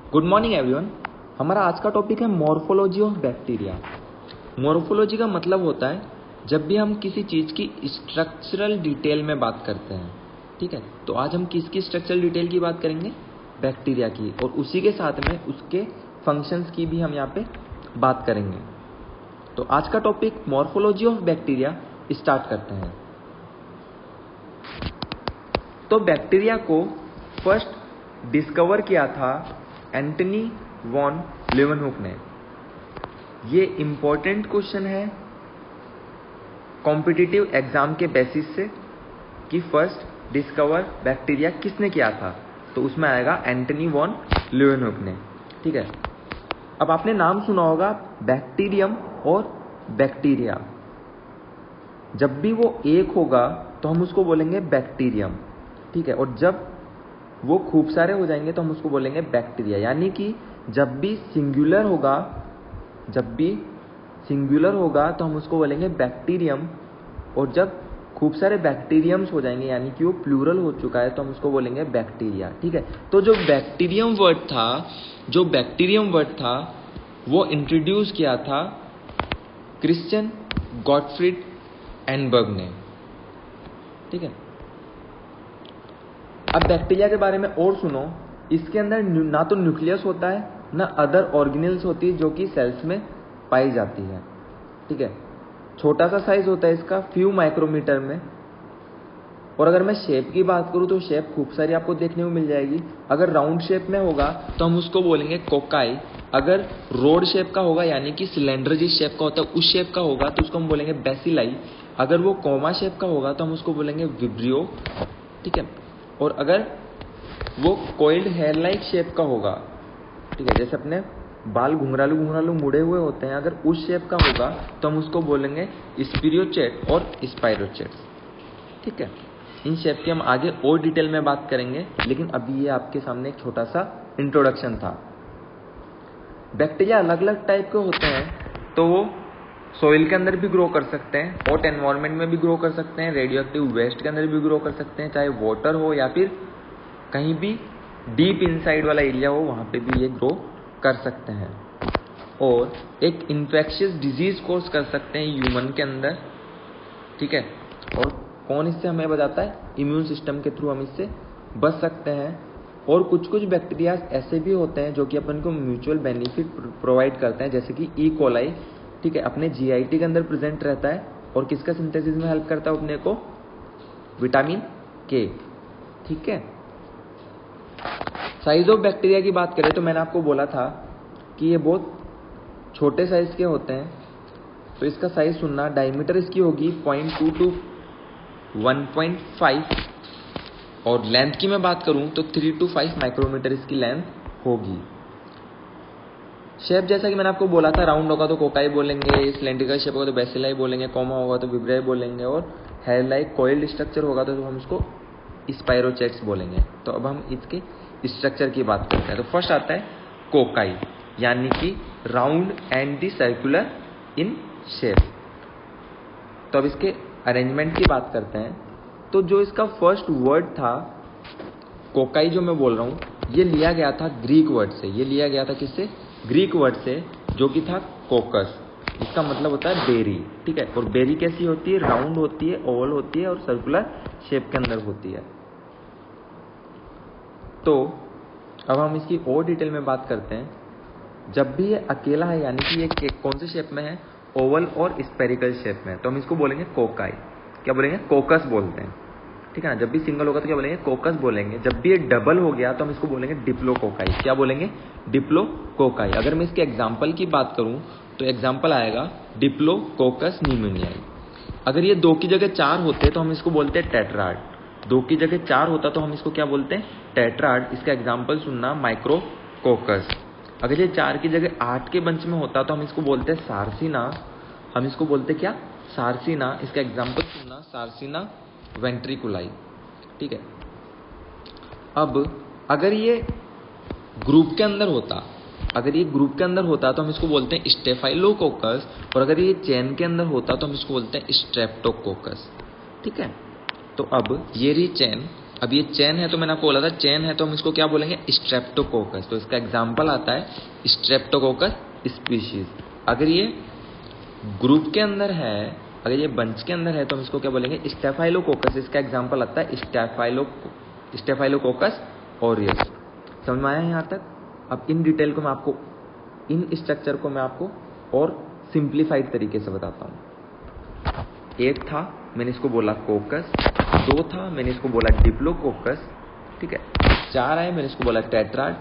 Good morning everyone. हमारा आज का टॉपिक है मॉर्फोलॉजी ऑफ बैक्टीरिया। मॉर्फोलॉजी का मतलब होता है जब भी हम किसी चीज़ की स्ट्रक्चरल डिटेल में बात करते हैं, ठीक है। तो आज हम किसकी स्ट्रक्चरल डिटेल की बात करेंगे? बैक्टीरिया की, और उसी के साथ में उसके फंक्शंस की भी हम यहाँ पे बात करेंगे। तो आज का topic morphology of bacteria start करते हैं। तो बैक्टीरिया को फर्स्ट डिस्कवर किया था एंटनी वॉन लीवनहुक ने। ये इंपॉर्टेंट क्वेश्चन है कॉम्पिटिटिव एग्जाम के बेसिस से कि फर्स्ट डिस्कवर बैक्टीरिया किसने किया था, तो उसमें आएगा एंटनी वॉन लीवनहुक ने, ठीक है। अब आपने नाम सुना होगा बैक्टीरियम और बैक्टीरिया। जब भी वो एक होगा तो हम उसको बोलेंगे बैक्टीरियम, ठीक है। और जब वो खूब सारे हो जाएंगे तो हम उसको बोलेंगे बैक्टीरिया। यानी कि जब भी सिंगुलर होगा तो हम उसको बोलेंगे बैक्टीरियम, और जब खूब सारे बैक्टीरियम्स हो जाएंगे यानी कि वो प्लूरल हो चुका है तो हम उसको बोलेंगे बैक्टीरिया, ठीक है। तो जो बैक्टीरियम वर्ड था वो इंट्रोड्यूस किया था क्रिश्चियन गॉटफ्रीड एनबर्ग ने, ठीक है। अब बैक्टीरिया के बारे में और सुनो। इसके अंदर ना तो न्यूक्लियस होता है ना अदर ऑर्गेनेल्स होती है जो कि सेल्स में पाई जाती है, ठीक है। छोटा सा साइज होता है इसका, फ्यू माइक्रोमीटर में। और अगर मैं शेप की बात करूं तो शेप खूब सारी आपको देखने को मिल जाएगी। अगर राउंड शेप में होगा तो हम उसको बोलेंगे कोकाई। अगर रोड शेप का होगा यानी कि सिलेंडर जिस शेप का होता है उस शेप का होगा तो उसको हम बोलेंगे बेसिलाई। अगर वो कोमा शेप का होगा तो हम उसको बोलेंगे विब्रियो, ठीक है। और अगर वो कॉइल्ड हेयर लाइक शेप का होगा, ठीक है, जैसे अपने बाल घुंघरालू मुड़े हुए होते हैं, अगर उस शेप का होगा तो हम उसको बोलेंगे स्पिरियोचेट और स्पाइरोचेट्स, ठीक है। इन शेप की हम आगे और डिटेल में बात करेंगे, लेकिन अभी ये आपके सामने एक छोटा सा इंट्रोडक्शन था। बैक्टीरिया अलग अलग टाइप के होते हैं, तो वो सॉइल के अंदर भी ग्रो कर सकते हैं, हॉट एनवायरनमेंट में भी ग्रो कर सकते हैं, रेडियो एक्टिव वेस्ट के अंदर भी ग्रो कर सकते हैं, चाहे वाटर हो या फिर कहीं भी डीप इनसाइड वाला एरिया हो, वहाँ पे भी ये ग्रो कर सकते हैं। और एक इन्फेक्शियस डिजीज कोज कर सकते हैं ह्यूमन के अंदर, ठीक है। और कौन इससे हमें बचाता है? इम्यून सिस्टम के थ्रू हम इससे बच सकते हैं। और कुछ बैक्टीरिया ऐसे भी होते हैं जो कि अपन को म्यूचुअल बेनिफिट प्रोवाइड करते हैं, जैसे कि ई कोलाई, ठीक है, अपने जीआईटी के अंदर प्रेजेंट रहता है और किसका सिंथेसिस में हेल्प करता है अपने को? विटामिन के, ठीक है। साइज ऑफ बैक्टीरिया की बात करें तो मैंने आपको बोला था कि ये बहुत छोटे साइज के होते हैं। तो इसका साइज सुनना, डायमीटर इसकी होगी 0.2 to 1.5, और लेंथ की मैं बात करूं तो 3 to 5 माइक्रोमीटर इसकी लेंथ होगी। शेप जैसा कि मैंने आपको बोला था, राउंड होगा तो कोकाई बोलेंगे, सिलेंड्रिकल शेप होगा तो बेसिलाई बोलेंगे, कोमा होगा तो विब्रियाई बोलेंगे, और हेयर लाइक कॉइल्ड स्ट्रक्चर होगा तो हम इसको स्पाइरोचेट्स बोलेंगे। तो अब हम इसके स्ट्रक्चर की बात करते हैं। तो फर्स्ट आता है कोकाई, यानी कि round and the circular in shape. तो अब इसके अरेंजमेंट की बात करते हैं। तो जो इसका फर्स्ट वर्ड था कोकाई जो मैं बोल रहा हूँ, ये लिया गया था ग्रीक वर्ड से। ये लिया गया था किससे? ग्रीक वर्ड से, जो कि था कोकस। इसका मतलब होता है बेरी, ठीक है। और बेरी कैसी होती है? राउंड होती है, ओवल होती है और सर्कुलर शेप के अंदर होती है। तो अब हम इसकी और डिटेल में बात करते हैं। जब भी ये अकेला है यानी कि ये कौन से शेप में है? ओवल और स्पेरिकल शेप में, तो हम इसको बोलेंगे कोकाई। क्या बोलेंगे? कोकस बोलते हैं, ठीक है ना। जब भी सिंगल होगा तो क्या बोलेंगे? कोकस बोलेंगे। जब भी ये डबल हो गया तो हम इसको बोलेंगे डिप्लोकोकाई। क्या बोलेंगे? डिप्लोकोकाई। अगर मैं इसके एग्जाम्पल की बात करूं तो एग्जाम्पल आएगा डिप्लोकोकस न्यूमोनियाई। अगर ये 2 की जगह 4 होते तो हम इसको बोलते हैं टेट्राड। 2 की जगह 4 होता तो हम इसको क्या बोलते हैं? टेट्राड। इसका एग्जाम्पल सुनना, माइक्रोकोकस। अगर ये 4 की जगह 8 के बंच में होता तो हम इसको बोलते हैं सार्सिना। हम इसको बोलते क्या? सार्सिना। इसका एग्जाम्पल सुनना, सार्सिना वेंट्रिकुलाई, ठीक है। अब अगर ये ग्रुप के अंदर होता तो हम इसको बोलते हैं स्टेफाइलोकोकस, और अगर ये चेन के अंदर होता तो हम इसको बोलते हैं स्ट्रेप्टोकोकस, ठीक है। तो अब ये रही चेन, अब ये चेन है तो मैंने आपको बोला था चेन है तो हम इसको क्या बोलेंगे, स्ट्रेप्टोकोकस। तो इसका एग्जाम्पल आता है स्ट्रेप्टोकोकस स्पीशीज। अगर ये ग्रुप के अंदर है, अगर ये बंच के अंदर है तो हम इसको क्या बोलेंगे, स्टेफाइलोकोकस। इसका एग्जाम्पल आता है स्टेफाइलोकोकस ऑरियस। समझ में आया यहाँ तक? अब इन डिटेल को मैं आपको, इन स्ट्रक्चर को मैं आपको और सिंप्लीफाइड तरीके से बताता हूँ। एक था मैंने इसको बोला कोकस, दो था मैंने इसको बोला डिप्लोकोकस, ठीक है, चार आए मैंने इसको बोला टेट्राड,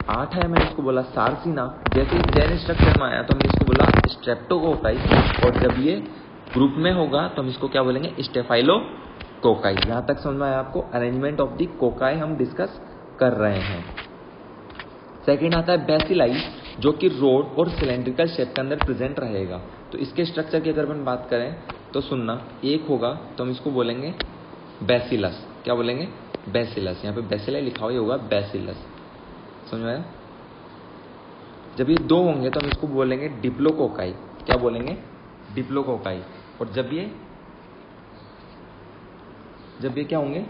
आठ है मैंने इसको बोला सार्सिना। जैसे ही चेन स्ट्रक्चर में आया तो हमने इसको बोला स्ट्रेप्टोकोकाई, और जब ये ग्रुप में होगा तो हम इसको क्या बोलेंगे, स्टेफाइलोकोकाई। यहाँ तक समझ में आया आपको? अरेंजमेंट ऑफ दी कोकाई हम डिस्कस कर रहे हैं। सेकेंड आता है बेसिलाई, जो कि रोड और सिलेंड्रिकल शेप के अंदर प्रेजेंट रहेगा। तो इसके स्ट्रक्चर की अगर अपन बात करें तो सुनना, एक होगा तो हम इसको बोलेंगे बेसिलस। क्या बोलेंगे, बेसिलस। यहाँ पे बेसिलाई लिखा हुआ होगा बेसिलस, समझ में आया? जब ये दो होंगे तो हम इसको बोलेंगे डिप्लोकोकाई। क्या बोलेंगे, डिप्लोकोकाई। और जब ये क्या होंगे,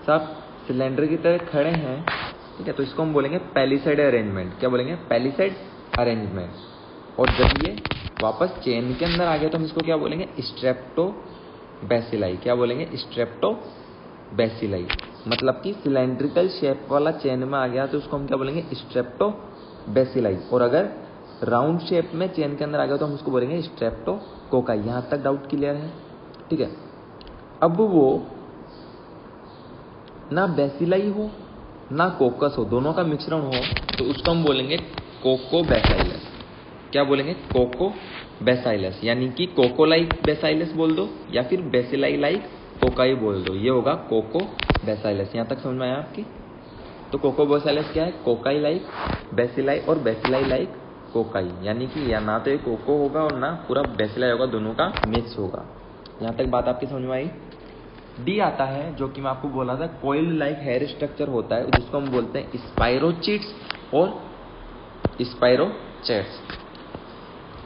सब सिलेंडर की तरह खड़े हैं, ठीक है, तो इसको हम बोलेंगे पैलिसाइड अरेंजमेंट। क्या बोलेंगे, पैलिसाइड अरेंजमेंट। और जब ये वापस चेन के अंदर आ गया तो हम इसको क्या बोलेंगे, स्ट्रेप्टो बेसिलाई। क्या बोलेंगे, स्ट्रेप्टो बेसिलाई। मतलब कि सिलेंड्रिकल शेप वाला चेन में आ गया तो उसको हम क्या बोलेंगे, स्ट्रेप्टो बेसिलाई। और अगर राउंड शेप में चेन के अंदर आ गया तो हम उसको बोलेंगे स्ट्रेप्टो कोकाई। यहां तक डाउट क्लियर है? ठीक है। अब वो ना बेसिलाई हो ना कोकस हो, दोनों का मिश्रण हो, तो उसको हम बोलेंगे कोको बेसाइलस। क्या बोलेंगे, कोको बेसाइलस। यानी कि कोको लाइक बेसाइलस बोल दो या फिर बेसिलाई लाइक कोकाई बोल दो, ये होगा कोको बेसाइलस। यहां तक समझ में आया आपकी? तो कोको बेसाइलस क्या है, कोकाई लाइक बेसिलाई और बेसिलाई लाइक कोकाई। यानी कि या ना तो ये कोको होगा और ना पूरा बेसिलाई होगा, दोनों का मिक्स होगा। यहां तक बात आपकी समझ में आई? डी आता है, जो कि मैं आपको बोला था कोइल लाइक हेयर स्ट्रक्चर होता है, जिसको हम बोलते हैं स्पाइरोचिट्स और स्पाइरोचेट्स।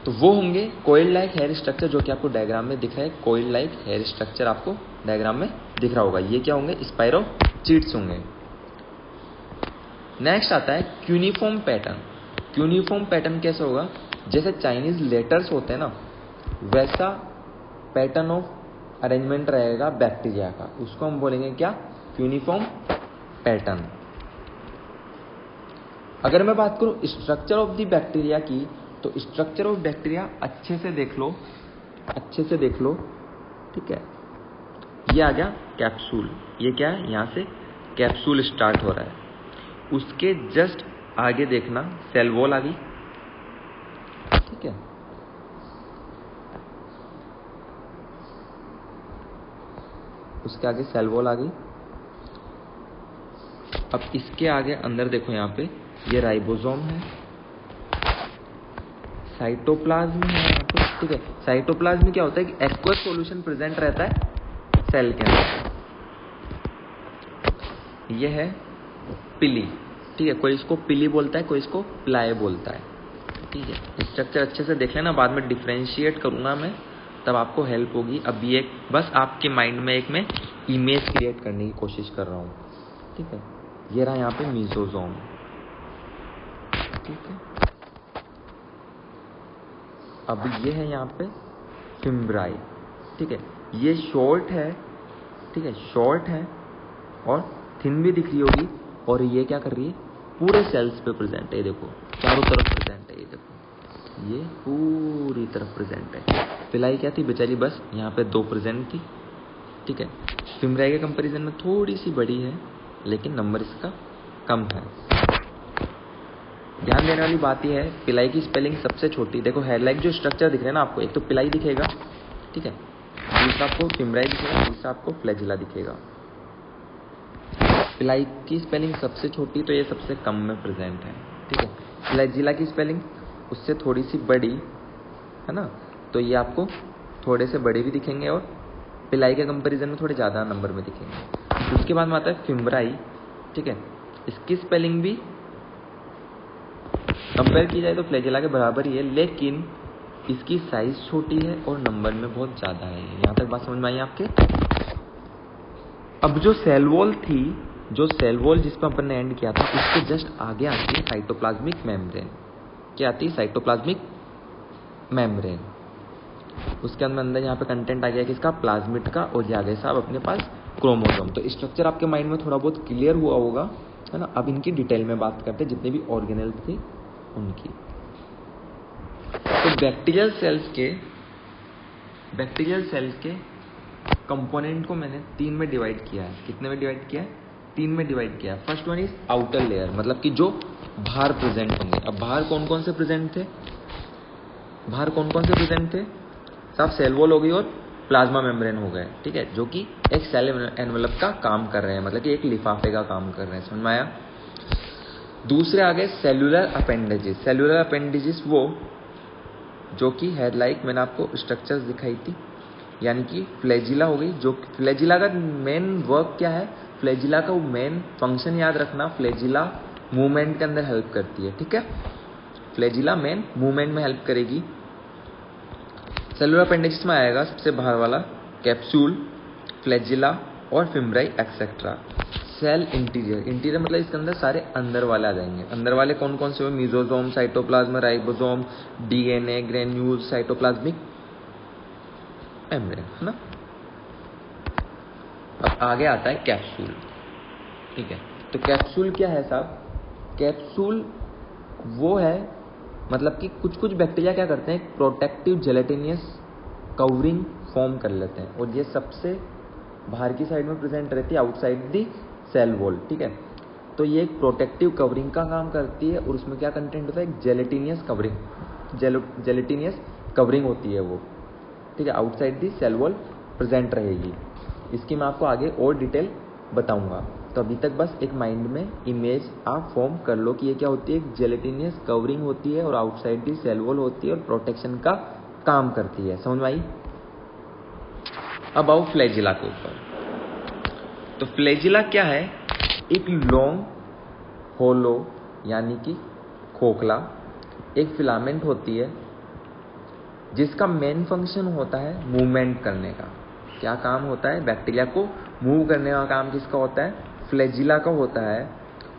तो वो होंगे कोइल लाइक हेयर स्ट्रक्चर, जो कि आपको डायग्राम में दिख रहा है। कोइल लाइक हेयर स्ट्रक्चर आपको डायग्राम में दिख रहा होगा। ये क्या होंगे, स्पाइरोचिट्स होंगे। नेक्स्ट आता है क्यूनिफॉर्म पैटर्न। क्यूनिफॉर्म पैटर्न कैसे होगा, जैसे चाइनीज लेटर्स होते हैं ना, वैसा पैटर्न ऑफ अरेंजमेंट रहेगा बैक्टीरिया का। उसको हम बोलेंगे क्या, क्यूनिफॉर्म पैटर्न। अगर मैं बात करूं स्ट्रक्चर ऑफ द बैक्टीरिया की, तो स्ट्रक्चर ऑफ बैक्टीरिया अच्छे से देख लो, अच्छे से देख लो, ठीक है। ये आ गया कैप्सूल, ये क्या है, यहां से कैप्सूल स्टार्ट हो रहा है। उसके जस्ट आगे देखना सेल वॉल आ गई, ठीक है। उसके आगे सेल वॉल आ गई। अब इसके आगे अंदर देखो, यहाँ पे ये राइबोसोम है, साइटोप्लाज्म है यहाँ पे, ठीक है। साइटोप्लाज्म में क्या होता है कि एक्वस सॉल्यूशन प्रेजेंट रहता है सेल के अंदर। ये है पिली, ठीक है। कोई इसको पिली बोलता है, कोई इसको प्लाई बोलता है, ठीक है। स्ट्रक्चर अच्छे से देख लेना, बाद में डिफ्रेंशिएट करूंगा मैं, तब आपको हेल्प होगी। अभी एक बस आपके माइंड में एक मैं इमेज क्रिएट करने की कोशिश कर रहा हूँ, ठीक है। ये रहा यहाँ पे मीसोसोम, ठीक है। अब ये है यहाँ पे फिम्ब्राई, ठीक है। ये शॉर्ट है, ठीक है, शॉर्ट है और थिन भी दिख रही होगी। और ये क्या कर रही है, पूरे सेल्स पे प्रेजेंट है। ये देखो चारों तरफ प्रेजेंट है, ये देखो ये पूरी तरफ प्रेजेंट है। पिलाई क्या थी बेचारी, बस यहाँ पे दो प्रेजेंट थी, ठीक है। फिम्ब्राई के कंपैरिजन में थोड़ी सी बड़ी है, लेकिन नंबर इसका कम है। ध्यान देने वाली बात यह है, पिलाई की स्पेलिंग सबसे छोटी। देखो हेयर लाइक जो स्ट्रक्चर दिख रहे हैं ना आपको, एक तो पिलाई दिखेगा, ठीक है, दूसरा आपको फिम्ब्राई दिखेगा, तीसरा आपको फ्लैजिला दिखेगा। पिलाई की स्पेलिंग सबसे छोटी, तो ये सबसे कम में प्रेजेंट है, ठीक है। फ्लैजिला की स्पेलिंग उससे थोड़ी सी बड़ी है ना, तो ये आपको थोड़े से बड़े भी दिखेंगे और पिलाई के कंपैरिजन में थोड़े ज़्यादा नंबर में दिखेंगे। उसके बाद में आता है फिम्ब्राई, ठीक है। इसकी स्पेलिंग भी कंपेयर की जाए तो फ्लैजिला के बराबर ही है, लेकिन इसकी साइज छोटी है और नंबर में बहुत ज़्यादा है। यहाँ तक बात समझ में आई आपके? अब जो सेल वॉल थी, जो सेल वॉल जिस पर अपन ने एंड किया था, उसके जस्ट आगे आती है साइटोप्लाज्मिक मेम्ब्रेन। क्या आती है? Cytoplasmic membrane. उसके अंदर यहाँ पे कंटेंट आ गया किसका? प्लाज्मिड का। और ये आ गया साहब अपने पास क्रोमोसोम। तो स्ट्रक्चर आपके माइंड में थोड़ा बहुत क्लियर हुआ होगा, है ना। अब इनकी डिटेल में बात करते हैं, जितने भी ऑर्गेनेल्स थी उनकी। तो बैक्टीरियल सेल्स के कंपोनेंट को मैंने 3 में डिवाइड किया है। कितने में डिवाइड किया है? 3 में डिवाइड किया है। First one is outer layer, मतलब कि जो बाहर प्रेजेंट होंगे। अब बाहर कौन कौन से प्रेजेंट थे? साहब सेल वॉल हो गई और प्लाज्मा मेम्ब्रेन हो गए, ठीक है, जो कि एक सेल एनवेलप का काम कर रहे हैं, मतलब कि एक लिफाफे का काम कर रहे हैं। समझ में आया? दूसरे आ गए सेल्यूलर अपेंडेजेस। सेल्यूलर अपेंडेजेस वो जो कि हेड लाइक मैंने आपको स्ट्रक्चर्स दिखाई थी, यानी कि फ्लैजिला हो गई। जो फ्लैजिला का मेन वर्क क्या है? फ्लैजिला का मेन फंक्शन याद रखना, फ्लैजिला मूवमेंट के अंदर हेल्प करती है, ठीक है। फ्लैजिला मेन मूवमेंट में हेल्प करेगी। सेलुलर अपेंडेजेस में आएगा सबसे बाहर वाला कैप्सूल, फ्लैजिला और फिम्ब्राई एक्सेट्रा। सेल इंटीरियर मतलब इसके अंदर सारे अंदर वाले आ जाएंगे। अंदर वाले कौन कौन से? Mesosome, cytoplasm, ribosome, DNA, granule, cytoplasmic membrane, है ना। अब आगे आता है कैप्सूल, ठीक है। तो कैप्सूल क्या है साहब? कैप्सूल वो है, मतलब कि कुछ बैक्टीरिया क्या करते हैं, प्रोटेक्टिव जेलेटिनियस कवरिंग फॉर्म कर लेते हैं, और ये सबसे बाहर की साइड में प्रेजेंट रहती है, आउटसाइड दी सेल वॉल, ठीक है। तो ये एक प्रोटेक्टिव कवरिंग का काम करती है, और उसमें क्या कंटेंट होता है? एक जेलेटिनियस कवरिंग होती है वो, ठीक है, outside the cell wall present रहेगी। इसकी मैं आपको आगे और डिटेल बताऊंगा। तो अभी तक बस एक माइंड में इमेज आप फॉर्म कर लो कि ये क्या होती है? एक जेलेटिनियस कवरिंग होती है और आउटसाइड दी सेल वॉल होती है और प्रोटेक्शन का काम करती है। समझ में आई? अब आओ फ्लैजिला के ऊपर। तो फ्लैजिला क्या है? एक लॉन्ग होलो यानी कि खोखला एक फिलामेंट होती है, जिसका मेन फंक्शन होता है मूवमेंट करने का। क्या काम होता है? बैक्टीरिया को मूव करने का काम किसका होता है? फ्लैजिला का होता है।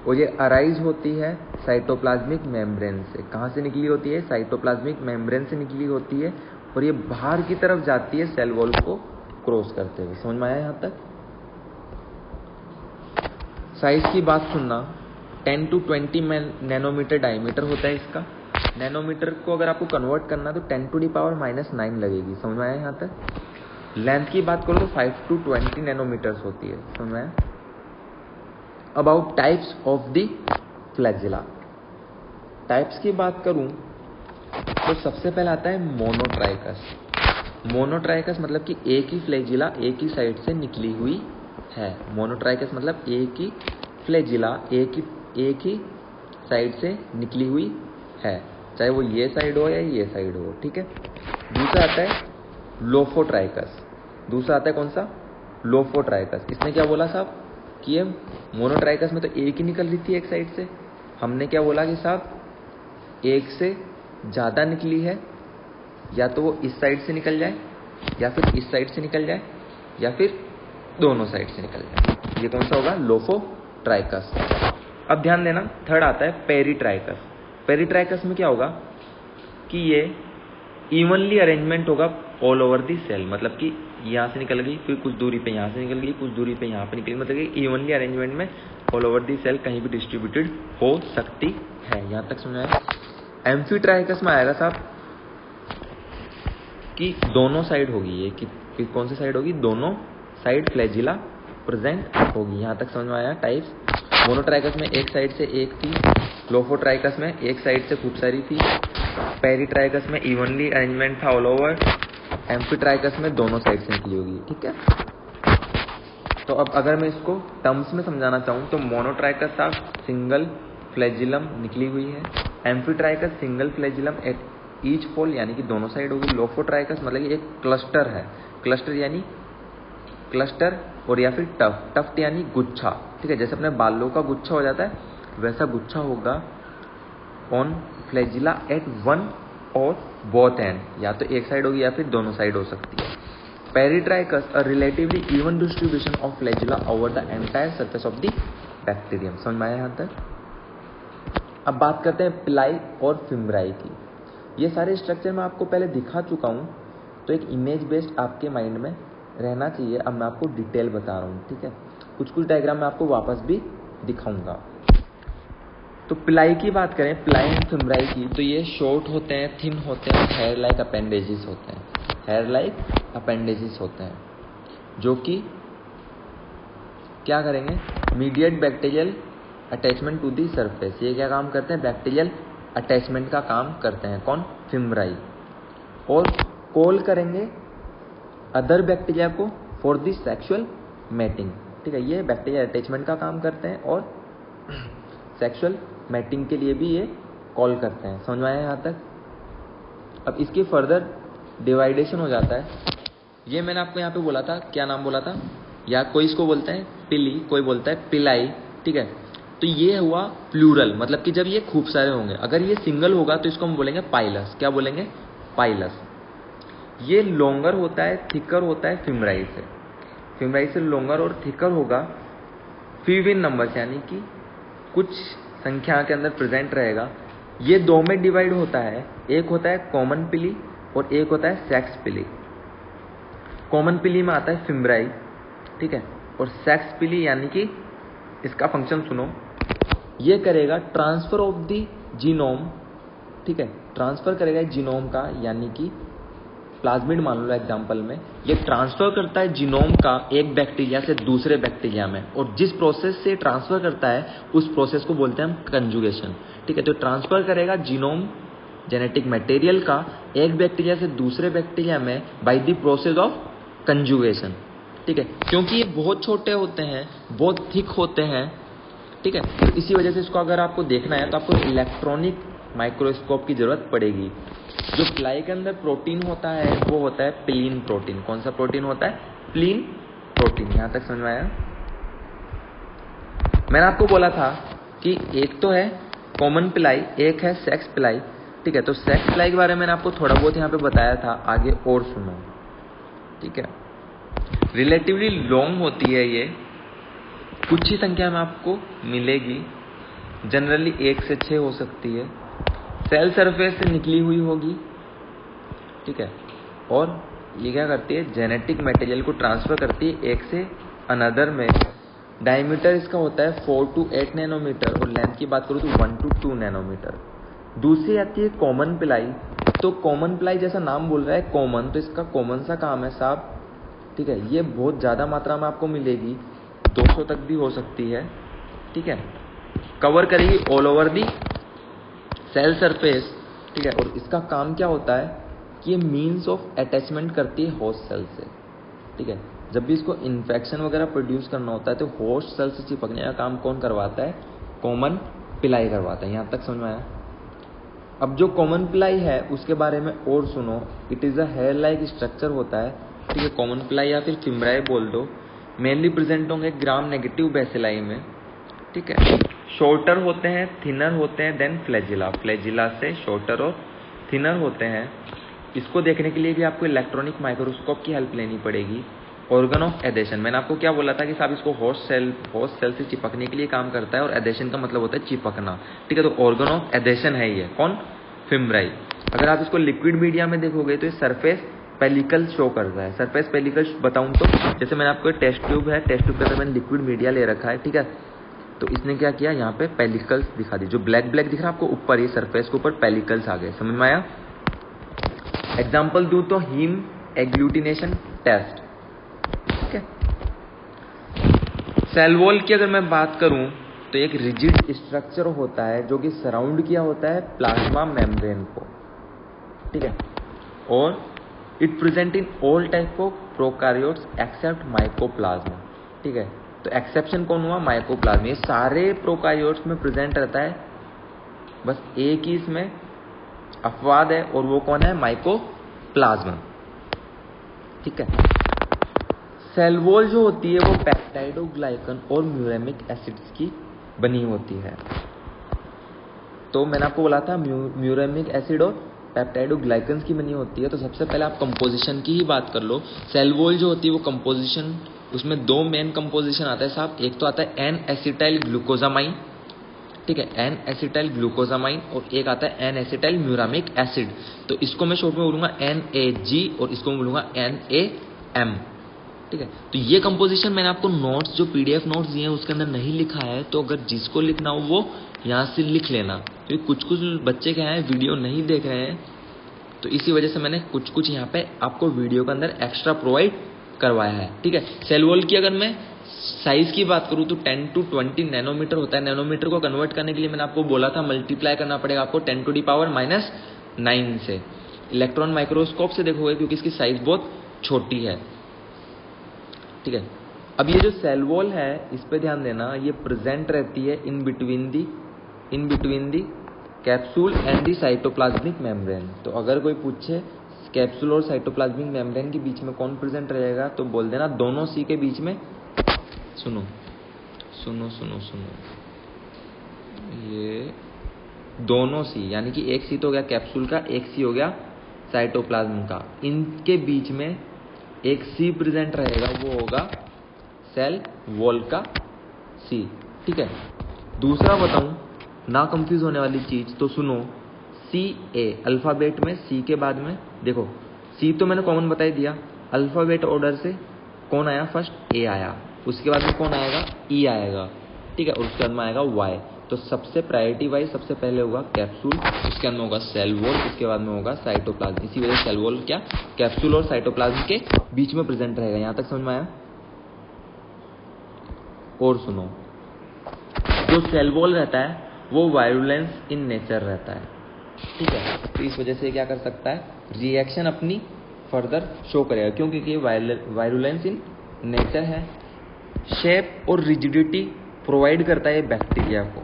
और ये अराइज होती है साइटोप्लाज्मिक मेम्ब्रेन से। कहाँ से निकली होती है? साइटोप्लाज्मिक मेम्ब्रेन से निकली होती है, और ये बाहर की तरफ जाती है सेल वॉल को क्रॉस करते हुए। समझ में आया यहाँ तक? साइज की बात सुनना, 10 to 20 नैनोमीटर डायमीटर होता है इसका। नैनोमीटर को अगर आपको कन्वर्ट करना तो 10 to the power -9 लगेगी। समझ में आया यहाँ तक? लेंथ की बात करो तो 5 to 20 नैनोमीटर्स होती है। समझ में आया? About types of the flagella. Types की बात करूं तो सबसे पहले आता है मोनोट्राइकस। मोनोट्राइकस मतलब कि एक ही फ्लैजिला एक ही साइड से निकली हुई है। मोनोट्राइकस मतलब एक ही फ्लैजिला एक ही साइड से निकली हुई है, चाहे वो ये साइड हो या ये साइड हो, ठीक है। दूसरा आता है लोफोट्राइकस। दूसरा आता है कौन सा? लोफोट्राइकस। इसने क्या बोला साहब कि ये मोनोट्राइकस में तो एक ही निकल रही थी एक साइड से। हमने क्या बोला कि साहब एक से ज़्यादा निकली है, या तो वो इस साइड से निकल जाए, या फिर इस साइड से निकल जाए, या फिर दोनों साइड से निकल जाए। ये कौन सा होगा? लोफोट्राइकस। अब ध्यान देना, थर्ड आता है पेरिट्राइकस। पेरिट्राइकस में क्या होगा कि ये इवनली अरेंजमेंट होगा ऑल ओवर दी सेल, मतलब कि यहाँ से निकल गई, फिर कुछ दूरी पे यहाँ से निकल गई, कुछ दूरी पे यहाँ पे निकल गई, मतलब कि इवनली अरेंजमेंट में ऑल ओवर दी सेल कहीं भी डिस्ट्रीब्यूटेड हो सकती है। यहाँ तक समझ आया? एम्फीट्राइकस में आएगा साहब कि दोनों साइड होगी, ये कि कौन सी साइड होगी? दोनों साइड फ्लैजिला प्रेजेंट होगी। यहाँ तक समझ में आया टाइप्स? मोनोट्राइकस में एक साइड से एक थी, लोफोट्राइकस में एक साइड से खूब सारी थी, पेरिट्राइकस में इवनली अरेंजमेंट था ऑल ओवर, एम्फीट्राइकस में दोनों साइड से निकली होगी, ठीक है। तो अब अगर मैं इसको टर्म्स में समझाना चाहूँ तो मोनोट्राइकस साहब सिंगल फ्लैजिलम निकली हुई है, amphitrichous single flagellum at each pole यानी कि दोनों साइड होगी, लोफोट्राइकस मतलब कि एक क्लस्टर है, क्लस्टर यानी क्लस्टर और या फिर टफ्ट यानी गुच्छा, ठीक है। जैसे अपने बालों का गुच्छा हो जाता है वैसा गुच्छा होगा ऑन फ्लैजिला एट वन और बोथ एंड, या तो एक साइड होगी या फिर दोनों साइड हो सकती है। Peritrichous a relatively even distribution of flagella over the entire surface of the bacterium. समझ में आया यहाँ तक? अब बात करते हैं पिलाई और फिम्ब्राई की। ये सारे स्ट्रक्चर मैं आपको पहले दिखा चुका हूँ, तो एक इमेज बेस्ड आपके माइंड में रहना चाहिए। अब मैं आपको डिटेल बता रहा हूँ, ठीक है? कुछ डायग्राम मैं आपको वापस भी दिखाऊंगा। तो पिलाई की बात करें, पिलाई एंड फिम्ब्राई की, तो ये शॉर्ट होते हैं, थिन होते हैं, हेयर लाइक अपेंडेजेस होते हैं। हेयर लाइक अपेंडेजेस होते हैं जो कि क्या करेंगे, mediate bacterial attachment to the surface. ये क्या काम करते हैं, बैक्टीरियल अटैचमेंट का काम करते हैं। कौन, फिम्ब्राई। और कॉल करेंगे अदर बैक्टीरिया को फॉर दी सेक्सुअल मैटिंग, ठीक है? ये बैक्टीरियल अटैचमेंट का काम करते हैं और सेक्सुअल मैटिंग के लिए भी ये कॉल करते हैं। समझ में आया यहाँ तक? अब इसकी फर्दर डिवाइडेशन हो जाता है। ये मैंने आपको यहाँ पे बोला था, क्या नाम बोला था, या कोई इसको बोलता है पिली, कोई बोलता है पिलाई, ठीक है? तो ये हुआ प्लूरल, मतलब कि जब ये खूब सारे होंगे। अगर ये सिंगल होगा तो इसको हम बोलेंगे पाइलस। क्या बोलेंगे, पाइलस। ये लॉन्गर होता है, थिकर होता है फिम्ब्राई से। फिम्ब्राई से लॉन्गर और थिकर होगा फीव इन नंबर्स, यानी कि कुछ संख्या के अंदर प्रेजेंट रहेगा। ये दो में डिवाइड होता है, एक होता है कॉमन पिली और एक होता है सेक्स पिली। कॉमन पिली में आता है फिम्ब्राई, ठीक है? और सेक्स पिली यानी कि इसका फंक्शन सुनो, ये करेगा ट्रांसफर ऑफ द जीनोम, ठीक है? ट्रांसफर करेगा जीनोम का, यानी कि प्लाज्मिड मान लो एग्जांपल में, ये ट्रांसफर करता है जीनोम का एक बैक्टीरिया से दूसरे बैक्टीरिया में, और जिस प्रोसेस से ट्रांसफर करता है उस प्रोसेस को बोलते हैं हम कंजुगेशन, ठीक है? तो ट्रांसफर करेगा जीनोम जेनेटिक मटेरियल का एक बैक्टीरिया से दूसरे बैक्टीरिया में by the process of conjugation, ठीक है? क्योंकि ये बहुत छोटे होते हैं, बहुत थिक होते हैं, ठीक है? तो इसी वजह से इसको अगर आपको देखना है तो आपको इलेक्ट्रॉनिक माइक्रोस्कोप की जरूरत पड़ेगी। जो पिलाई के अंदर प्रोटीन होता है वो होता है प्लीन प्रोटीन। कौन सा प्रोटीन होता है, प्लीन प्रोटीन। यहां तक समझ में आया? मैंने आपको बोला था कि एक तो है कॉमन पिलाई, एक है सेक्स पिलाई, ठीक है? तो सेक्स पिलाई के बारे में मैंने आपको थोड़ा बहुत यहाँ पे बताया था, आगे और सुनो, ठीक है? रिलेटिवली लॉन्ग होती है ये, कुछ ही संख्या में आपको मिलेगी, जनरली 1 से 6 हो सकती है। सेल सरफेस से निकली हुई होगी, ठीक है? और ये क्या करती है, जेनेटिक मटेरियल को ट्रांसफर करती है एक से अनदर में। डायमीटर इसका होता है 4 to 8 नैनोमीटर, और लेंथ की बात करूँ तो 1 to 2 नैनोमीटर। दूसरी आती है कॉमन पिलाई। तो कॉमन पिलाई जैसा नाम बोल रहा है कॉमन, तो इसका कॉमन सा काम है साहब, ठीक है? ये बहुत ज़्यादा मात्रा में आपको मिलेगी, 200 तक भी हो सकती है, ठीक है? कवर करेगी all over the cell surface, ठीक है? और इसका काम क्या होता है कि ये मीन्स ऑफ अटैचमेंट करती है होस्ट सेल से, ठीक है? जब भी इसको इन्फेक्शन वगैरह प्रोड्यूस करना होता है तो होस्ट सेल से चिपकने का काम कौन करवाता है, कॉमन पिलाई करवाता है। यहाँ तक समझ में आया? अब जो कॉमन पिलाई है उसके बारे में और सुनो। It is a hair like structure होता है, ठीक है? कॉमन पिलाई या फिर फिम्ब्राई बोल दो। मेनली प्रेजेंट होंगे ग्राम नेगेटिव बेसिलाई में, ठीक है? शॉर्टर होते हैं, थिनर होते हैं, देन फ्लैजिला। फ्लैजिला से शॉर्टर और थिनर होते हैं। इसको देखने के लिए भी आपको इलेक्ट्रॉनिक माइक्रोस्कोप की हेल्प लेनी पड़ेगी। ऑर्गन ऑफ एडेशन, मैंने आपको क्या बोला था कि साहब इसको होस्ट सेल से चिपकने के लिए काम करता है, और एडेशन का मतलब होता है चिपकना, ठीक है? तो ऑर्गन ऑफ एडेशन है ये कौन, फिम्ब्राई। अगर आप इसको लिक्विड मीडिया में देखोगे तो ये सरफेस पेलिकल शो करता है। सरफेस पेलिकल बताऊं तो जैसे मैंने आपको टेस्ट ट्यूब है, टेस्ट ट्यूब के अंदर मैंने लिक्विड मीडिया ले रखा है, ठीक है? तो इसने क्या किया, यहाँ पे पेलिकल्स दिखा दी। जो ब्लैक ब्लैक दिख रहा है आपको ऊपर, ये सरफेस के ऊपर पेलिकल्स आ गए। समझ में आया? एग्जाम्पल दूं तो हीम एग्लूटिनेशन टेस्ट, ठीक है? सेल वॉल की अगर मैं बात करूं तो एक रिजिड स्ट्रक्चर होता है जो कि सराउंड किया होता है प्लाज्मा मेम्ब्रेन को, ठीक है? और it present in all type of prokaryotes except mycoplasma, ठीक है? तो एक्सेप्शन कौन हुआ, माइकोप्लाज्मा। ये सारे प्रोकैरियोट्स में प्रेजेंट रहता है, बस एक ही इसमें अपवाद है, और वो कौन है, माइकोप्लाज्मा, ठीक है? सेल वॉल जो होती है वो पेप्टाइडोग्लाइकन और म्यूरेमिक एसिड्स की बनी होती है। तो मैंने आपको बोला था म्यूरेमिक एसिड और पेप्टाइडोग्लाइकन्स की बनी होती है। तो सबसे पहले आप कंपोजिशन की ही बात कर लो। सेल वॉल जो होती है वो कंपोजिशन, उसमें दो मेन कंपोजिशन आता है साहब। एक तो आता है एन एसिटाइल ग्लूकोजामाइन, ठीक है, एन एसिटाइल ग्लूकोजामाइन, और एक आता है एन एसिटाइल म्यूरामिक एसिड। तो इसको मैं शॉर्ट में बोलूंगा NaG और इसको मैं बोलूंगा NaM, ठीक है। तो ये कंपोजिशन मैंने आपको नोट्स, जो PDF नोट्स दिए हैं उसके अंदर नहीं लिखा है, तो अगर जिसको लिखना हो वो यहाँ से लिख लेना, क्योंकि कुछ कुछ बच्चे क्या है वीडियो नहीं देख रहे हैं, तो इसी वजह से मैंने कुछ कुछ यहाँ पे आपको वीडियो के अंदर एक्स्ट्रा प्रोवाइड करवाया है, ठीक है। सेल वॉल की अगर मैं साइज की बात करूँ तो 10 to 20 नैनोमीटर होता है। नैनोमीटर को कन्वर्ट करने के लिए मैंने आपको बोला था मल्टीप्लाई करना पड़ेगा आपको 10⁻⁹ से। इलेक्ट्रॉन माइक्रोस्कोप से देखोगे क्योंकि इसकी साइज बहुत छोटी है, ठीक है। अब ये जो सेल वॉल है इस पे ध्यान देना, ये प्रेजेंट रहती है in between the capsule and the cytoplasmic membrane. तो अगर कोई पूछे कैप्सूल और साइटोप्लाज्मिक मेम्ब्रेन के बीच में कौन प्रेजेंट रहेगा, तो बोल देना दोनों सी के बीच में। सुनो, ये दोनों सी, यानी कि एक सी तो हो गया कैप्सूल का, एक सी हो गया साइटोप्लाज्म का, इनके बीच में एक सी प्रेजेंट रहेगा, वो होगा सेल वॉल का सी, ठीक है। दूसरा बताऊं, ना कंफ्यूज होने वाली चीज, तो सुनो, CA अल्फाबेट में सी के बाद में देखो, सी तो मैंने कॉमन बता ही दिया, अल्फाबेट ऑर्डर से कौन आया, फर्स्ट A आया, उसके बाद में कौन आएगा, E आएगा, ठीक है, और उसके बाद में आएगा Y। तो सबसे प्रायोरिटी वाइज सबसे पहले होगा कैप्सूल, उसके अंदर होगा सेल वॉल, उसके बाद में होगा साइटोप्लाज्म। इसी वजह से सेल वॉल क्या कैप्सूल और साइटोप्लाज्म के बीच में प्रेजेंट रहेगा। यहां तक समझ में आया? और सुनो, जो सेल वॉल रहता है वो वायरुलेंस इन नेचर रहता है, ठीक है। तो इस वजह से क्या कर सकता है, रिएक्शन अपनी फर्दर शो करेगा, क्योंकि ये वायरुलेंस इन नेचर है। शेप और रिजिडिटी प्रोवाइड करता है बैक्टीरिया को।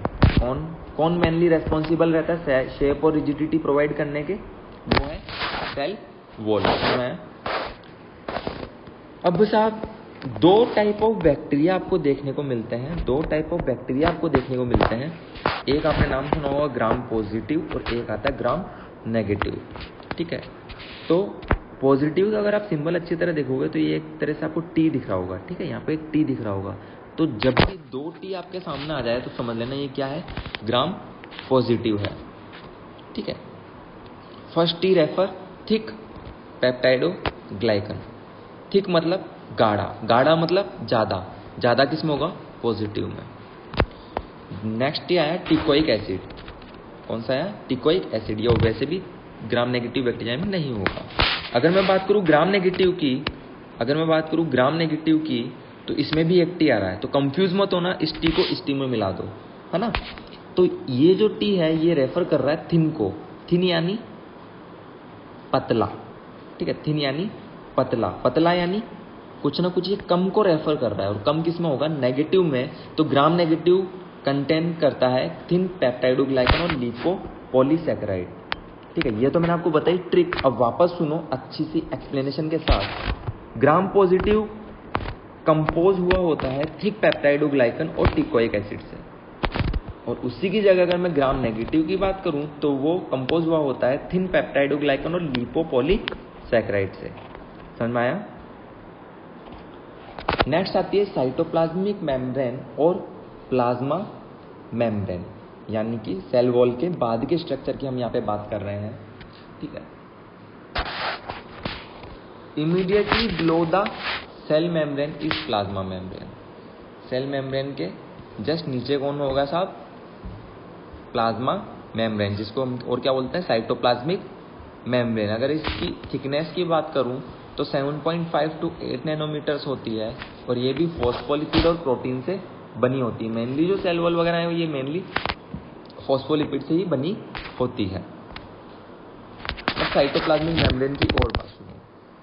कौन मेनली रेस्पॉन्सिबल रहता है शेप और रिजिडिटी प्रोवाइड करने के, वो है सेल वॉल। अब साहब दो टाइप ऑफ बैक्टीरिया आपको देखने को मिलते हैं, एक आपने नाम सुना होगा ग्राम पॉजिटिव और एक आता है ग्राम नेगेटिव, ठीक है। तो पॉजिटिव अगर आप सिंबल अच्छी तरह देखोगे तो ये एक तरह से आपको T दिख रहा होगा, ठीक है, यहाँ पे एक T दिख रहा होगा। तो जब भी दो T आपके सामने आ जाए तो समझ लेना ये क्या है, ग्राम पॉजिटिव है, ठीक है। First T refer thick peptidoglycan, thick मतलब गाढ़ा मतलब ज्यादा किस में होगा, पॉजिटिव में। नेक्स्ट T आया टिकोइक एसिड, कौन सा आया, टिकोइक एसिड, ये वैसे भी ग्राम नेगेटिव बैक्टीरिया में नहीं होगा। अगर मैं बात करूं ग्राम नेगेटिव की, तो इसमें भी एक T आ रहा है, तो कंफ्यूज मत होना, इस T को इस T में मिला दो, है ना। तो ये जो T है ये रेफर कर रहा है थिन को, थिन यानी पतला, ठीक है, थिन यानी पतला यानी कुछ ना कुछ ये कम को रेफर कर रहा है, और कम किस में होगा, नेगेटिव में। तो ग्राम नेगेटिव कंटेन करता है थिन पेप्टाइडोग्लाइकन और लिपोपॉलीसैकेराइड, ठीक है। ये तो मैंने आपको बताई ट्रिक। अब वापस सुनो अच्छी सी एक्सप्लेनेशन के साथ। ग्राम पॉजिटिव कंपोज हुआ होता है थिक पेप्टाइडोग्लाइकन और टिकोइक एसिड से, और उसी की जगह अगर मैं ग्राम नेगेटिव की बात करूं तो वो कंपोज हुआ होता है थिन पेप्टाइडोग्लाइकन और लिपोपॉलीसैकेराइड से। समझ में आया? नेक्स्ट आती है साइटोप्लाज्मिक मेम्ब्रेन और प्लाज्मा मेम्ब्रेन, यानी कि सेल वॉल के बाद के स्ट्रक्चर की हम यहाँ पे बात कर रहे हैं, ठीक है। Immediately below the cell membrane is plasma membrane. Cell membrane के जस्ट नीचे कौन होगा साहब, प्लाज्मा मेम्ब्रेन, जिसको हम और क्या बोलते हैं, साइटोप्लाज्मिक मेम्ब्रेन। अगर इसकी थिकनेस की बात करूं तो 7.5 to 8 नैनोमीटर्स होती है, और ये भी फॉस्फोलिपिड और प्रोटीन से बनी होती है। मेनली जो सेल वॉल वगैरह है ये मेनली फॉस्फोलिपिड से ही बनी होती है। अब साइटोप्लाज्मिक मेम्ब्रेन की और बात सुनो,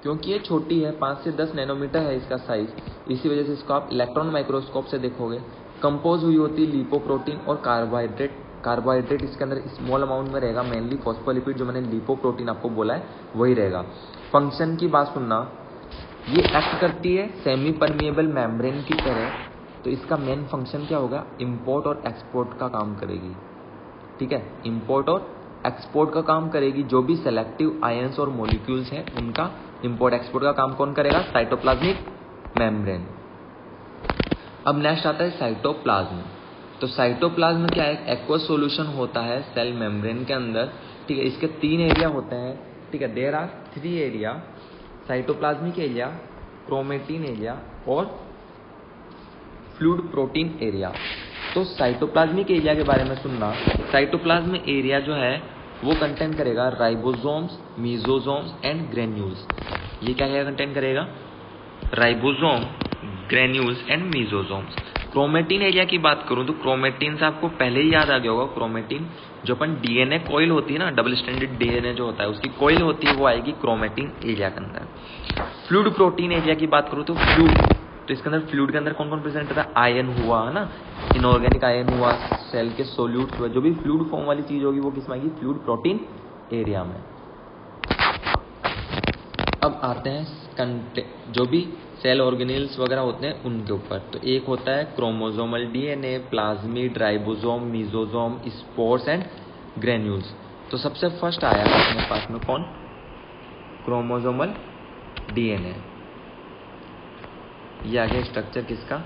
क्योंकि ये छोटी है, 5 से 10 नैनोमीटर है इसका साइज, इसी वजह से इसको आप इलेक्ट्रॉन माइक्रोस्कोप से देखोगे। कंपोज हुई होती है लिपोप्रोटीन और कार्बोहाइड्रेट इसके अंदर स्मॉल अमाउंट में रहेगा, मेनली फॉस्फोलिपिड, जो मैंने लिपोप्रोटीन आपको बोला है वही रहेगा। फंक्शन की बात सुनना, ये एक्ट करती है सेमी परमिएबल मेम्ब्रेन की तरह, तो इसका मेन फंक्शन क्या होगा, इंपोर्ट और एक्सपोर्ट का काम करेगी, ठीक है, इंपोर्ट और एक्सपोर्ट का काम करेगी, जो भी सेलेक्टिव आयंस और मॉलिक्यूल्स हैं उनका इंपोर्ट एक्सपोर्ट का काम कौन करेगा? Cytoplasmic membrane. अब नेक्स्ट आता है साइटोप्लाज्म। तो साइटोप्लाज्म क्या है? एक एक्वस सॉल्यूशन होता है सेल मेम्ब्रेन के अंदर, ठीक है। इसके 3 एरिया होते हैं, ठीक है। There are 3 area, cytoplasmic area, chromatin area और फ्लूइड प्रोटीन एरिया। तो साइटोप्लाज्मिक एरिया के बारे में सुनना। साइटोप्लाज्म एरिया जो है वो कंटेन करेगा राइबोसोम्स, मीसोसोम्स एंड ग्रेन्यूल्स। ये क्या क्या कंटेन करेगा? Ribosome, granules and mesosomes. Chromatin area की बात करूं तो क्रोमेटिन से आपको पहले ही याद आ गया होगा, क्रोमेटिन जो अपन डीएनए कॉइल होती है ना, डबल स्ट्रैंडेड डीएनए जो होता है उसकी कॉइल होती है, वो आएगी क्रोमेटिन एरिया के अंदर। फ्लूइड प्रोटीन एरिया की बात करूं तो फ्लूइड, तो इसके अंदर फ्लूइड के अंदर कौन कौन प्रेजेंट रहता है? आयन हुआ है ना, इनऑर्गेनिक आयन हुआ, सेल के सोल्यूट्स हुए, जो भी फ्लूइड फॉर्म वाली चीज होगी वो किस में आएगी? फ्लूइड प्रोटीन एरिया में। अब आते हैं जो भी सेल ऑर्गेनेल्स वगैरह होते हैं उनके ऊपर। तो एक होता है chromosomal DNA, plasmid, ribosome, mesosome, spores and granules. तो सबसे फर्स्ट आया अपने पास में कौन? Chromosomal DNA. ये आगे स्ट्रक्चर किसका?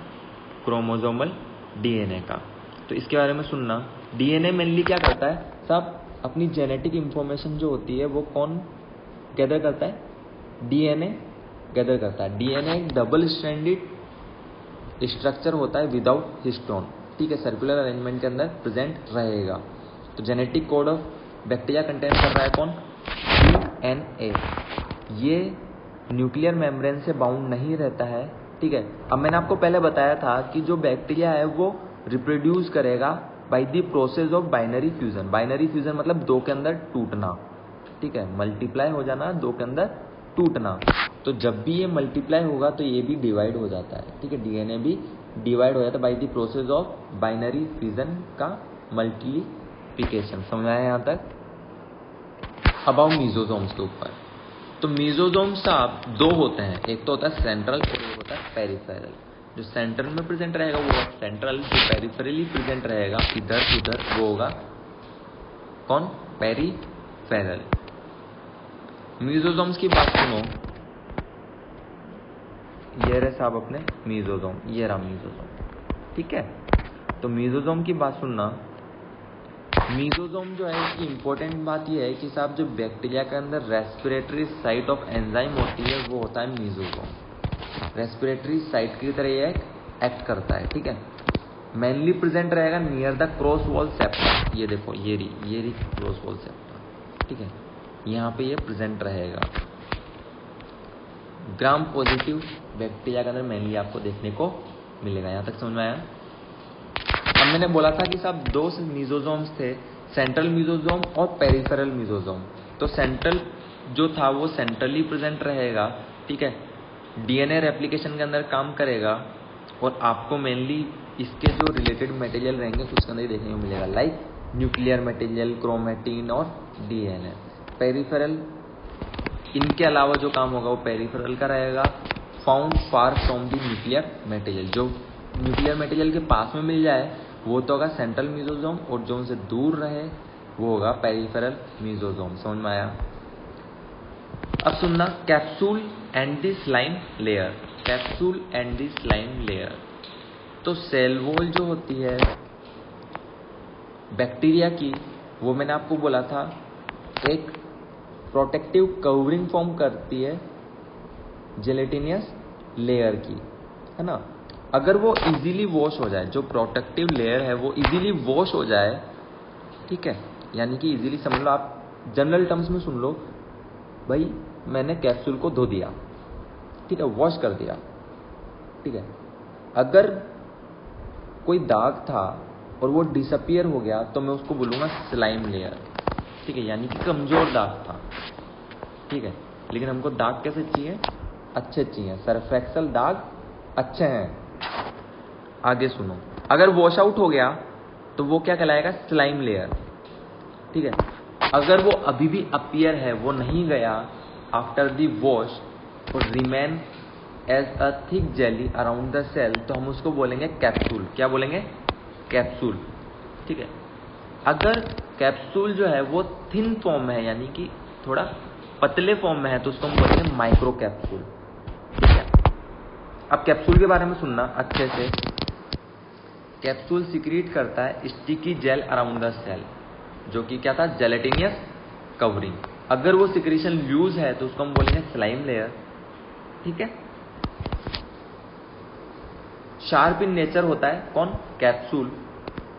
क्रोमोसोमल डीएनए का। तो इसके बारे में सुनना। डीएनए मेनली क्या करता है? सब अपनी जेनेटिक इंफॉर्मेशन जो होती है वो कौन गैदर करता है? डीएनए गैदर करता है। डीएनए एक डबल स्ट्रैंडेड स्ट्रक्चर होता है विदाउट हिस्टोन, ठीक है। सर्कुलर अरेंजमेंट के अंदर प्रेजेंट रहेगा। तो genetic code of bacteria contain कर रहा है कौन? डीएनए। ये न्यूक्लियर मेम्ब्रेन से बाउंड नहीं रहता है, ठीक है। अब मैंने आपको पहले बताया था कि जो बैक्टीरिया है वो रिप्रोड्यूस करेगा by the process of binary fusion. Binary fusion मतलब 2 के अंदर टूटना, ठीक है। मल्टीप्लाई हो जाना, 2 के अंदर टूटना। तो जब भी ये मल्टीप्लाई होगा तो ये भी डिवाइड हो जाता है, ठीक है। डीएनए भी डिवाइड हो जाता है by the process of binary fusion का मल्टीप्लिकेशन। समझ आया यहाँ तक? अब आओ मीसोसोम्स के ऊपर। तो मीसोसोम्स आप 2 होते हैं, एक तो होता है सेंट्रल और एक होता है पेरिफेरल। जो सेंट्रल में प्रेजेंट रहेगा वो होगा सेंट्रल, जो पेरिफेरली प्रेजेंट रहेगा इधर उधर वो होगा कौन? पेरिफेरल। मीसोसोम्स की बात सुनो। ये रहे साहब अपने मीसोसोम, ये रहा मीसोसोम, ठीक है। तो मीसोसोम की बात सुनना। मीसोसोम जो है इसकी इंपॉर्टेंट बात यह है कि साहब जो बैक्टीरिया के अंदर रेस्पिरेटरी साइट ऑफ एंजाइम होती है वो होता है मीसोसोम। रेस्पिरेटरी साइट की तरह ये एक्ट करता है, ठीक है। मेनली प्रेजेंट रहेगा near the cross wall septa. ये देखो ये रही क्रॉस वॉल सेप्टा, ठीक है। यहाँ पे ये प्रेजेंट रहेगा। ग्राम पॉजिटिव बैक्टीरिया के अंदर मेनली आपको देखने को मिलेगा। यहाँ तक समझ में आया? अब मैंने बोला था कि साहब 2 मीसोसोम्स थे, सेंट्रल मीसोसोम और पेरिफेरल मीसोसोम। तो सेंट्रल जो था वो सेंट्रली प्रेजेंट रहेगा, ठीक है। डीएनए रेप्लिकेशन के अंदर काम करेगा और आपको मेनली इसके जो रिलेटेड मटेरियल रहेंगे उसके अंदर ही देखने को मिलेगा, लाइक न्यूक्लियर मटेरियल, क्रोमेटिन और डीएनए। पेरिफेरल इनके अलावा जो काम होगा वो पेरिफेरल का रहेगा, found far from the nuclear material. जो न्यूक्लियर मटेरियल के पास में मिल जाए वो तो होगा सेंट्रल मीसोसोम और जो उनसे दूर रहे वो होगा पेरिफेरल मीसोसोम। समझ में आया? अब सुनना, capsule and the slime layer. Capsule and the slime layer. तो सेल वॉल जो होती है बैक्टीरिया की, वो मैंने आपको बोला था एक प्रोटेक्टिव कवरिंग फॉर्म करती है जेलेटिनियस लेयर की, है ना। अगर वो इजीली वॉश हो जाए, जो प्रोटेक्टिव लेयर है वो इजीली वॉश हो जाए, ठीक है, यानी कि इजीली समझ लो, आप जनरल टर्म्स में सुन लो भाई, मैंने कैप्सूल को धो दिया, ठीक है, वॉश कर दिया, ठीक है। अगर कोई दाग था और वो डिसअपियर हो गया तो मैं उसको बोलूँगा स्लाइम लेयर, ठीक है, यानी कि कमजोर दाग था, ठीक है। लेकिन हमको दाग कैसे चाहिए? अच्छे चाहिए, सरफेक्सल दाग अच्छे हैं। आगे सुनो, अगर वॉश आउट हो गया तो वो क्या कहलाएगा? स्लाइम लेयर, ठीक है। अगर वो अभी भी अपीयर है, वो नहीं गया आफ्टर द वॉश और remain as a thick jelly around the cell, तो हम उसको बोलेंगे कैप्सूल। क्या बोलेंगे? कैप्सूल, ठीक है। अगर कैप्सूल जो है वो थिन फॉर्म में है, यानी कि थोड़ा पतले फॉर्म में है, तो उसको हम बोलते हैं माइक्रो कैप्सूल। ठीक है, अब कैप्सूल के बारे में सुनना अच्छे से। कैप्सूल सिक्रीट करता है sticky gel around the cell, जो कि क्या था, जेलेटिनियस कवरिंग। अगर वो सिक्रीशन लूज है तो उसको हम बोलेंगे स्लाइम लेयर। ठीक है, शार्प इन नेचर होता है कौन, कैप्सूल।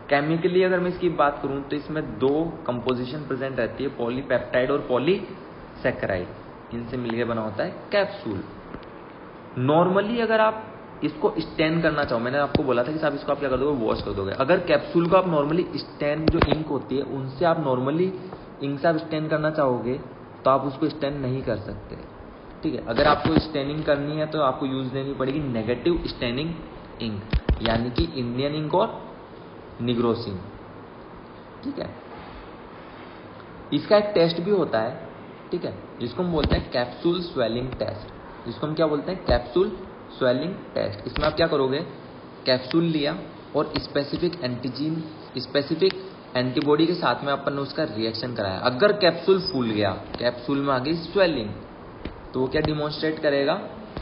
केमिकली अगर मैं इसकी बात करूं तो इसमें दो कंपोजिशन प्रेजेंट रहती है, पॉलीपेप्टाइड और पॉलीसैकेराइड, इनसे मिलकर बना होता है कैप्सूल। नॉर्मली अगर आप इसको स्टैन करना चाहो, मैंने आपको बोला था कि साहब इसको आप क्या कर दोगे, वॉश कर दोगे। अगर कैप्सूल को आप नॉर्मली स्टैन, जो इंक होती है उनसे आप नॉर्मली इंक से आप स्टैन करना चाहोगे तो आप उसको स्टैन नहीं कर सकते। ठीक है, अगर आपको स्टैनिंग करनी है तो आपको यूज लेनी पड़ेगी नेगेटिव स्टैनिंग इंक, यानी कि इंडियन इंक और निग्रोसिन। ठीक है, इसका एक टेस्ट भी होता है, ठीक है, जिसको हम बोलते हैं कैप्सूल स्वेलिंग टेस्ट। जिसको हम क्या बोलते हैं, कैप्सूल स्वेलिंग टेस्ट। इसमें आप क्या करोगे, कैप्सूल लिया और स्पेसिफिक एंटीजन, स्पेसिफिक एंटीबॉडी के साथ में अपन ने उसका रिएक्शन कराया। अगर कैप्सूल फूल गया, कैप्सूल में आ गई स्वेलिंग, तो वो क्या डिमॉन्स्ट्रेट करेगा,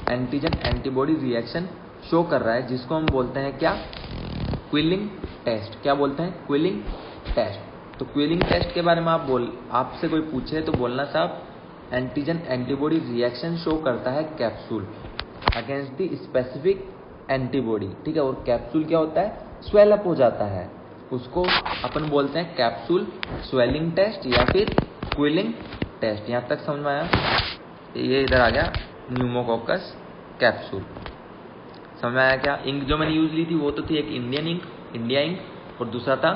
एंटीजन एंटीबॉडी रिएक्शन शो कर रहा है, जिसको हम बोलते हैं क्या, क्विलिंग टेस्ट। क्या बोलते हैं, क्विलिंग टेस्ट। तो क्विलिंग टेस्ट के बारे में आपसे कोई पूछे तो बोलना साहब, एंटीजन एंटीबॉडी रिएक्शन शो करता है capsule against the specific antibody. ठीक है, और कैप्सूल क्या होता है, स्वेल अप हो जाता है, उसको अपन बोलते हैं कैप्सूल स्वेलिंग टेस्ट या फिर क्विलिंग टेस्ट। यहां तक समझ में आया, ये इधर आ गया न्यूमोकोकस कैप्सूल। समझ में आया क्या। इंक जो मैंने यूज ली थी वो तो थी एक इंडियन इंक, इंडिया इंक, और दूसरा था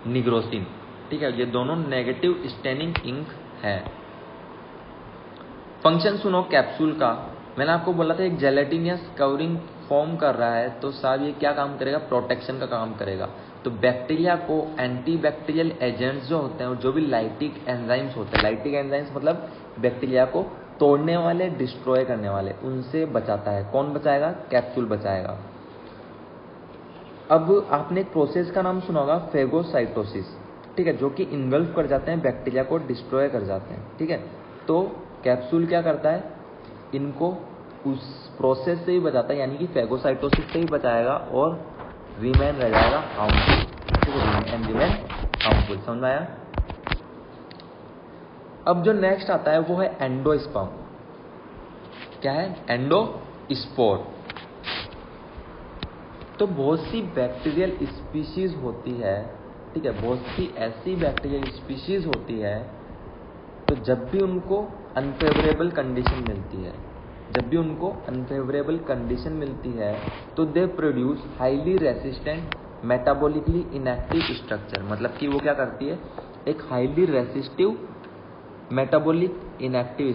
निग्रोसिन। ठीक है, ये दोनों नेगेटिव स्टेनिंग इंक है। फंक्शन सुनो कैप्सूल का। मैंने आपको बोला था एक जेलेटिनियस कवरिंग फॉर्म कर रहा है, तो साहब ये क्या काम करेगा, प्रोटेक्शन का काम करेगा। तो बैक्टीरिया को एंटी बैक्टीरियल एजेंट्स जो होते हैं और जो भी लाइटिक एंजाइम्स होते हैं, लाइटिक एंजाइम्स मतलब बैक्टीरिया को तोड़ने वाले, डिस्ट्रॉय करने वाले, उनसे बचाता है। कौन बचाएगा, कैप्सूल बचाएगा। अब आपने एक प्रोसेस का नाम सुना होगा, फेगोसाइटोसिस। ठीक है, जो कि इन्गल्फ कर जाते हैं, बैक्टीरिया को डिस्ट्रॉय कर जाते हैं। ठीक है, तो कैप्सूल क्या करता है, इनको उस प्रोसेस से ही बचाता है, यानी कि फेगोसाइटोसिस से ही बचाएगा और रिमेन रह जाएगा हार्मफुल। ठीक है, एंड रिमेन हार्मफुल। समझ में आया। अब जो नेक्स्ट आता है वो है एंडोस्पर्म। क्या है, एंडोस्पोर। तो बहुत सी बैक्टीरियल स्पीशीज होती है, ठीक है, बहुत सी ऐसी बैक्टीरियल स्पीशीज होती है, तो जब भी उनको अनफेवरेबल कंडीशन मिलती है, तो they produce highly resistant metabolically inactive structure. मतलब कि वो क्या करती है, एक highly resistive metabolic inactive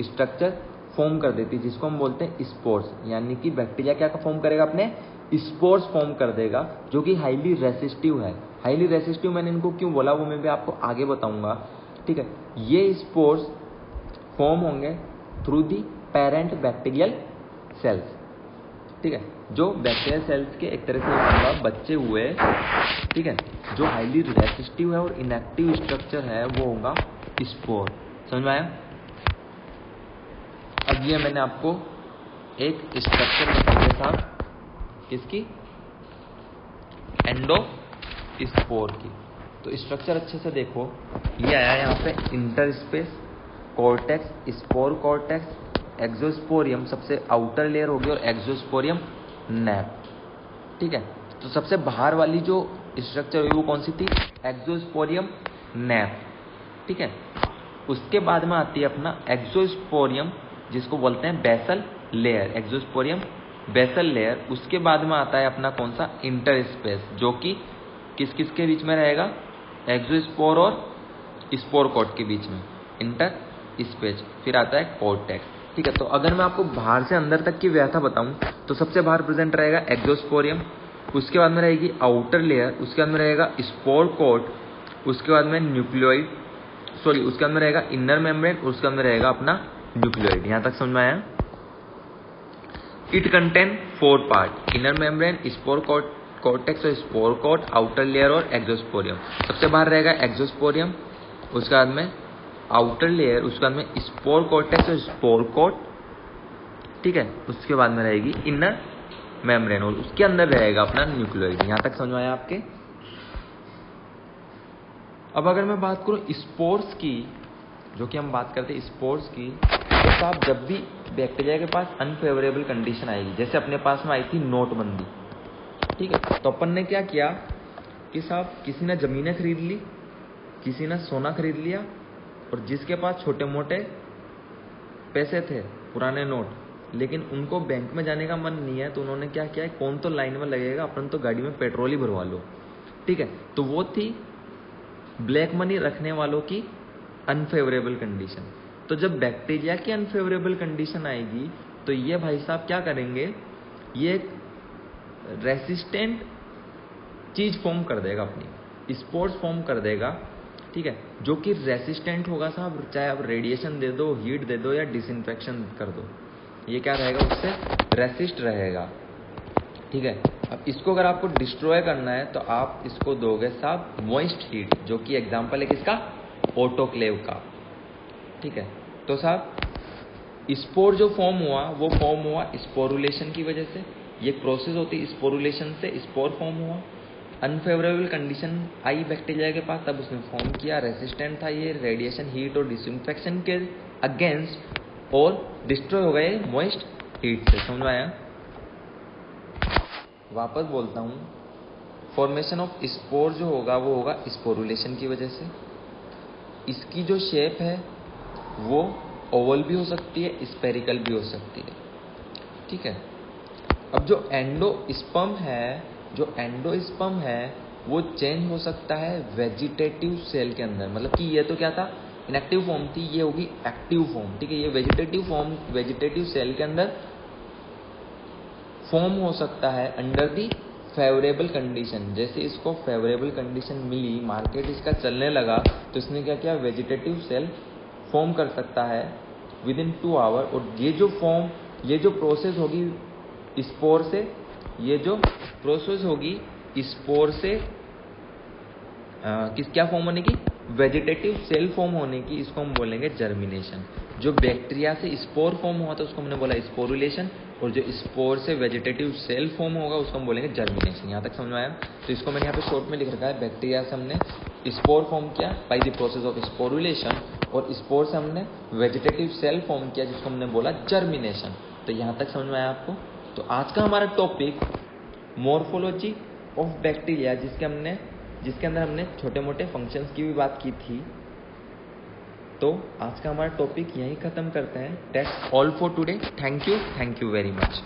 structure form कर देती है, जिसको हम बोलते हैं स्पोर्स। यानी कि बैक्टीरिया क्या फॉर्म करेगा, अपने स्पोर्स फॉर्म कर देगा, जो कि हाईली रेसिस्टिव है। हाईली रेसिस्टिव मैंने इनको क्यों बोला वो मैं भी आपको आगे बताऊंगा। ठीक है, ये स्पोर्स फॉर्म होंगे through the parent bacterial cells. ठीक है, जो बैक्टीरियल सेल्स के एक तरह से बच्चे हुए, ठीक है, जो हाईली रेसिस्टिव है और इनएक्टिव स्ट्रक्चर है वो होगा स्पोर। समझ में आया। अब ये मैंने आपको एक स्ट्रक्चर बताया था किसकी, एंडोस्पोर की। तो स्ट्रक्चर अच्छे से देखो, ये आया यहाँ पे इंटरस्पेस, कॉर्टेक्स, स्पोर कॉर्टेक्स, एक्सोस्पोरियम सबसे आउटर लेयर होगी और एक्सोस्पोरियम नैप। ठीक है, तो सबसे बाहर वाली जो स्ट्रक्चर हुई वो कौन सी थी, एक्सोस्पोरियम नैप। ठीक है, उसके बाद में आती है अपना एक्सोस्पोरियम, जिसको बोलते हैं बेसल लेयर, एक्सोस्पोरियम बेसल लेयर। उसके बाद में आता है अपना कौन सा, इंटरस्पेस, जो कि किस किस के बीच में रहेगा, एक्सोस्पोर और स्पोर कोट के बीच में, इंटर स्पेस। फिर आता है कॉर्टेक्स। ठीक है, तो अगर मैं आपको बाहर से अंदर तक की व्याख्या बताऊं तो सबसे बाहर प्रेजेंट रहेगा एक्सोस्पोरियम, उसके बाद में रहेगी आउटर लेयर, उसके बाद में रहेगा स्पोर कोट, उसके बाद में उसके अंदर रहेगा इनर मेम्ब्रेन, उसके अंदर रहेगा अपना न्यूक्लियोइड। यहां तक समझ में आया। It contain 4 part, inner membrane, spore coat, cortex और स्पोर कोट, आउटर लेयर और एक्सोस्पोरियम। सबसे बाहर रहेगा एक्सोस्पोरियम, उसके बाद में आउटर लेयर, उसके बाद में स्पोर कॉर्टेक्स और स्पोर कोट, ठीक है। उसके बाद में रहेगी इनर मेम्ब्रेन और उसके अंदर रहेगा अपना न्यूक्लियोइड। यहां तक समझ में आया आपके? अब अगर मैं बात करूं स्पोर्स की, जो कि हम बात करते हैं स्पोर्स की, तो साहब जब भी बैक्टीरिया के पास अनफेवरेबल कंडीशन आएगी, जैसे अपने पास में आई थी नोटबंदी, ठीक है, तो अपन ने क्या किया कि साहब किसी ने जमीनें खरीद ली, किसी ने सोना खरीद लिया, और जिसके पास छोटे मोटे पैसे थे, पुराने नोट, लेकिन उनको बैंक में जाने का मन नहीं है, तो उन्होंने क्या किया, कौन तो लाइन में लगेगा, अपन तो गाड़ी में पेट्रोल ही भरवा लो, ठीक है। तो वो थी ब्लैक मनी रखने वालों की अनफेवरेबल कंडीशन। तो जब बैक्टीरिया की अनफेवरेबल कंडीशन आएगी, तो ये भाई साहब क्या करेंगे, ये एक रेसिस्टेंट चीज फॉर्म कर देगा, अपनी स्पोर्स फॉर्म कर देगा, ठीक है, जो कि रेसिस्टेंट होगा साहब, चाहे आप रेडिएशन दे दो, हीट दे दो या डिसइंफेक्शन कर दो, ये क्या रहेगा, उससे रेसिस्ट रहेगा, ठीक है। अब इसको अगर आपको डिस्ट्रॉय करना है तो आप इसको दोगे साहब मॉइस्ट हीट, जो कि एग्जांपल है किसका, ऑटोक्लेव का, ठीक है। तो साहब स्पोर जो फॉर्म हुआ वो फॉर्म हुआ स्पोरुलेशन की वजह से, ये प्रोसेस होती है स्पोरुलेशन से स्पोर फॉर्म हुआ। अनफेवरेबल कंडीशन आई बैक्टीरिया के पास, तब उसने फॉर्म किया, रेसिस्टेंट था ये रेडिएशन, हीट और डिसइंफेक्शन के अगेंस्ट, और डिस्ट्रॉय हो गए मॉइस्ट हीट से। समझ में आया? वापस बोलता हूँ, फॉर्मेशन ऑफ स्पोर जो होगा वो होगा स्पोरुलेशन की वजह से। इसकी जो शेप है वो ओवल भी हो सकती है, स्पेरिकल भी हो सकती है, ठीक है। अब जो एंडोस्पर्म है वो चेंज हो सकता है वेजिटेटिव सेल के अंदर, मतलब कि ये तो क्या था, इनएक्टिव फॉर्म थी, ये होगी एक्टिव फॉर्म, ठीक है। ये वेजिटेटिव सेल के अंदर फॉर्म हो सकता है अंडर दी फेवरेबल कंडीशन। जैसे इसको फेवरेबल कंडीशन मिली, मार्केट इसका चलने लगा, तो इसने क्या किया, वेजिटेटिव सेल फॉर्म कर सकता है विद इन 2 आवर। और ये जो प्रोसेस होगी स्पोर से, क्या फॉर्म होने की, वेजिटेटिव सेल फॉर्म होने की, इसको हम बोलेंगे जर्मिनेशन। जो बैक्टीरिया से स्पोर फॉर्म हुआ था उसको हमने बोला स्पोरुलेशन, और जो स्पोर से वेजिटेटिव सेल फॉर्म होगा उसको हम बोलेंगे जर्मिनेशन। यहाँ तक समझ में आया? तो इसको मैंने यहाँ पे शॉर्ट में लिख रखा है, बैक्टीरिया से हमने स्पोर फॉर्म किया by the process of sporulation, और स्पोर से हमने वेजिटेटिव सेल फॉर्म किया जिसको हमने बोला जर्मिनेशन। तो यहाँ तक समझ में आया आपको? तो आज का हमारा टॉपिक मॉर्फोलॉजी ऑफ बैक्टीरिया, जिसके अंदर हमने छोटे मोटे फंक्शंस की भी बात की थी। तो आज का हमारा टॉपिक यहीं ख़त्म करते हैं। That's all for today. Thank you very much.